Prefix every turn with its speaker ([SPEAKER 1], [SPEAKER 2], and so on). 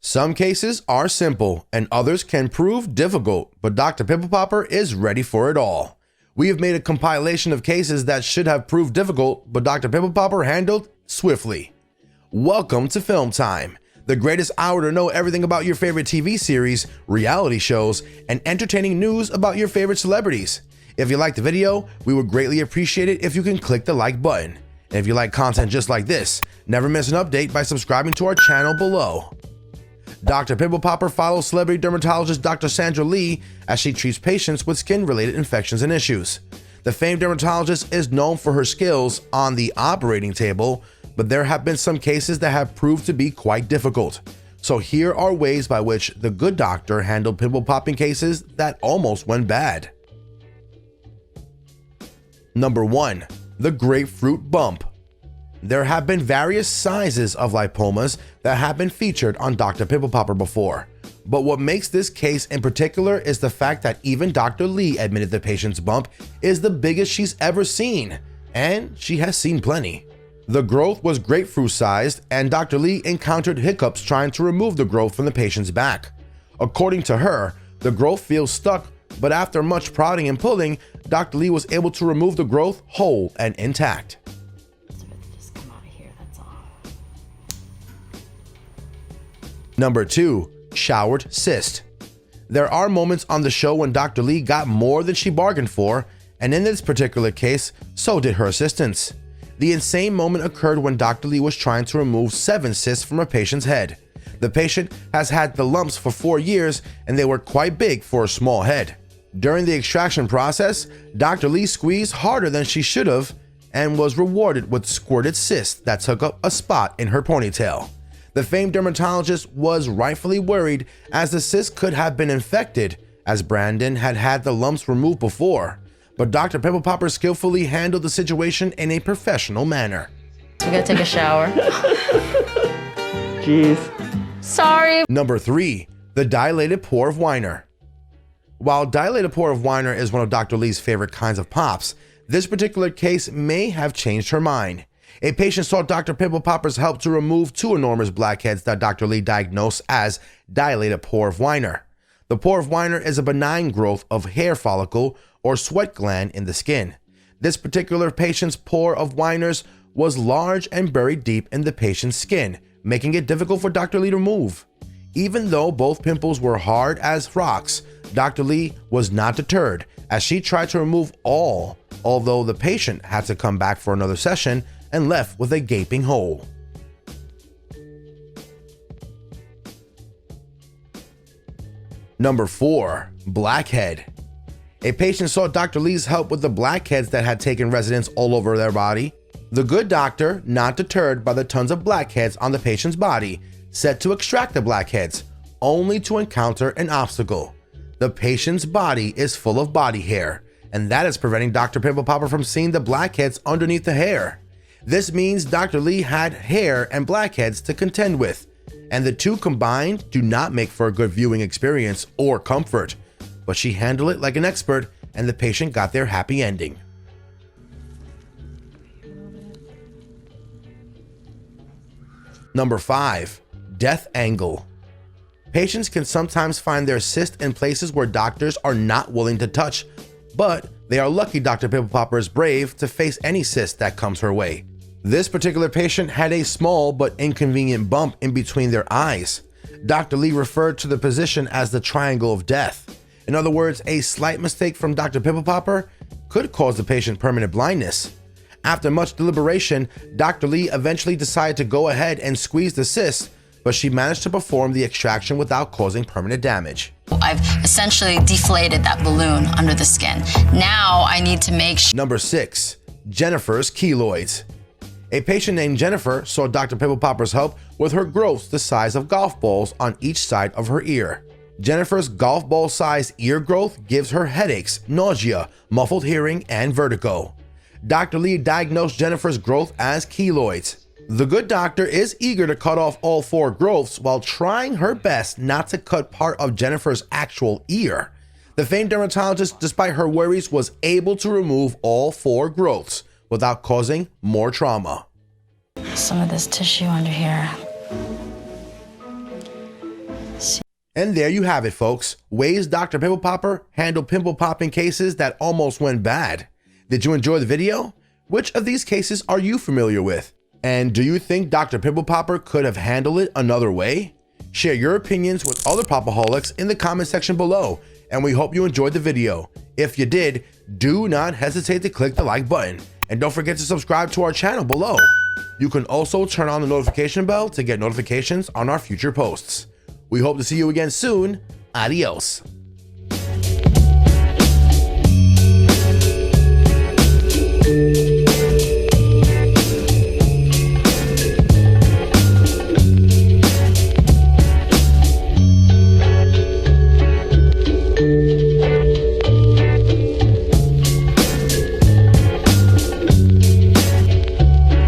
[SPEAKER 1] Some cases are simple and others can prove difficult, but Dr. Pimple Popper is ready for it all. We have made a compilation of cases that should have proved difficult, but Dr. Pimple Popper handled swiftly. Welcome to Film Time, the greatest hour to know everything about your favorite TV series, reality shows, and entertaining news about your favorite celebrities. If you liked the video, we would greatly appreciate it if you can click the like button. And if you like content just like this, never miss an update by subscribing to our channel below. Dr. Pimple Popper follows celebrity dermatologist Dr. Sandra Lee as she treats patients with skin-related infections and issues. The famed dermatologist is known for her skills on the operating table, but there have been some cases that have proved to be quite difficult. So here are ways by which the good doctor handled pimple popping cases that almost went bad. Number 1. The grapefruit bump. There have been various sizes of lipomas that have been featured on Dr. Pimple Popper before, but what makes this case in particular is the fact that even Dr. Lee admitted the patient's bump is the biggest she's ever seen, and she has seen plenty. The growth was grapefruit sized, and Dr. Lee encountered hiccups trying to remove the growth from the patient's back. According to her, the growth feels stuck, but after much prodding and pulling, Dr. Lee was able to remove the growth whole and intact. Number 2. Showered cyst. There are moments on the show when Dr. Lee got more than she bargained for, and in this particular case, so did her assistants. The insane moment occurred when Dr. Lee was trying to remove 7 cysts from a patient's head. The patient has had the lumps for 4 years, and they were quite big for a small head. During the extraction process, Dr. Lee squeezed harder than she should have and was rewarded with squirted cysts that took up a spot in her ponytail. The famed dermatologist was rightfully worried as the cyst could have been infected, as Brandon had had the lumps removed before. But Dr. Pimple Popper skillfully handled the situation in a professional manner.
[SPEAKER 2] We gotta take a shower.
[SPEAKER 3] Jeez.
[SPEAKER 2] Sorry.
[SPEAKER 1] Number 3. The dilated pore of Weiner. While dilated pore of Weiner is one of Dr. Lee's favorite kinds of pops, this particular case may have changed her mind. A patient sought Dr. Pimple Popper's help to remove 2 enormous blackheads that Dr. Lee diagnosed as dilated pore of Weiner. The pore of Weiner is a benign growth of hair follicle or sweat gland in the skin. This particular patient's pore of Weiner's was large and buried deep in the patient's skin, making it difficult for Dr. Lee to remove. Even though both pimples were hard as rocks, Dr. Lee was not deterred as she tried to remove all, although the patient had to come back for another session and left with a gaping hole. Number 4. Blackhead. A patient sought Dr. Lee's help with the blackheads that had taken residence all over their body. The good doctor, not deterred by the tons of blackheads on the patient's body, set to extract the blackheads, only to encounter an obstacle. The patient's body is full of body hair, and that is preventing Dr. Pimple Popper from seeing the blackheads underneath the hair. This means Dr. Lee had hair and blackheads to contend with, and the two combined do not make for a good viewing experience or comfort, but she handled it like an expert and the patient got their happy ending. Number 5. Death angle. Patients can sometimes find their cyst in places where doctors are not willing to touch, but they are lucky Dr. Pimple Popper is brave to face any cyst that comes her way. This particular patient had a small but inconvenient bump in between their eyes. Dr. Lee referred to the position as the triangle of death. In other words, a slight mistake from Dr. Pimple Popper could cause the patient permanent blindness. After much deliberation, Dr. Lee eventually decided to go ahead and squeeze the cyst, but she managed to perform the extraction without causing permanent damage.
[SPEAKER 2] I've essentially deflated that balloon under the skin. Now I need to make sure.
[SPEAKER 1] Number 6. Jennifer's keloids. A patient named Jennifer sought Dr. Pimple Popper's help with her growths the size of golf balls on each side of her ear. Jennifer's golf ball-sized ear growth gives her headaches, nausea, muffled hearing, and vertigo. Dr. Lee diagnosed Jennifer's growth as keloids. The good doctor is eager to cut off all 4 growths while trying her best not to cut part of Jennifer's actual ear. The famed dermatologist, despite her worries, was able to remove all 4 growths without causing more trauma.
[SPEAKER 2] some of this tissue under here.
[SPEAKER 1] And there you have it, folks. Ways Dr. Pimple Popper handled pimple popping cases that almost went bad. Did you enjoy the video? Which of these cases are you familiar with? And do you think Dr. Pimple Popper could have handled it another way? Share your opinions with other popaholics in the comment section below, and we hope you enjoyed the video. If you did, do not hesitate to click the like button, and don't forget to subscribe to our channel below. You can also turn on the notification bell to get notifications on our future posts. We hope to see you again soon. Adios.
[SPEAKER 3] Thank you.